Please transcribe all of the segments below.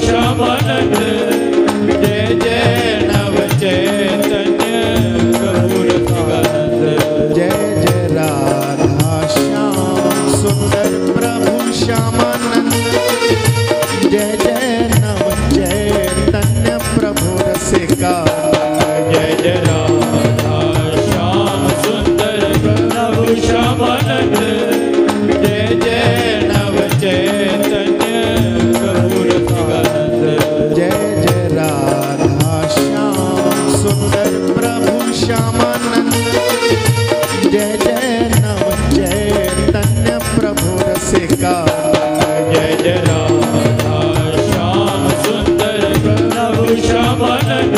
श्यामानंद जय जय नव चैतन्य प्रभु रसिकानंद जय जय राधा श्याम सुंदर प्रभु श्यामानंद जय जय नव चैतन्य प्रभु रसिकानंद जय जय राधा श्याम सुंदर प्रभु श्यामानंद जय जय नव चैतन्य प्रभु रसिकानंद जय जय राधा श्याम सुंदर प्रभु श्यामानंद जय जय नव चैतन्य प्रभु रसिकानंद जय जय राधा श्याम सुंदर प्रभु श्यामानंद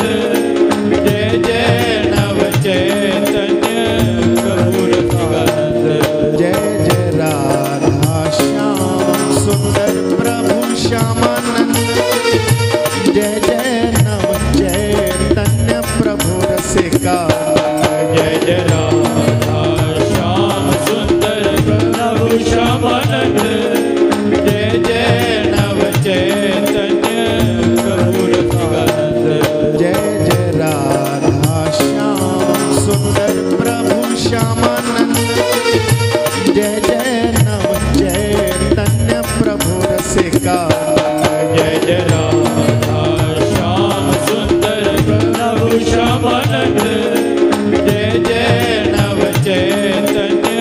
जय जय नव चैतन्य प्रभु रसिकानंद जय जय राधा श्याम सुंदर प्रभु श्यामानंद जय जय नव चैतन्य प्रभु रसिकानंद जय जय राधा श्याम सुंदर प्रभु श्यामानंद जय जय नव चैतन्य प्रभु रसिकानंद जय जय राधा श्याम सुंदर प्रभु श्यामानंद जय जय नव चैतन्य प्रभु रसिकानंद जय जय राधा श्याम सुंदर प्रभु श्यामानंद जय जय नव चैतन्य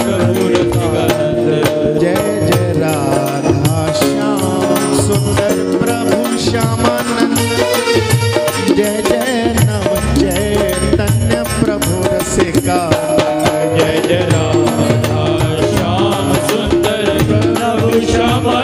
प्रभु रसिकानंद जय जय राधा श्याम सुंदर प्रभु श्यामानंद जय जय नव चैतन्य प्रभु रसिकानंद जय जय राधा श्याम सुंदर प्रभु श्यामानंद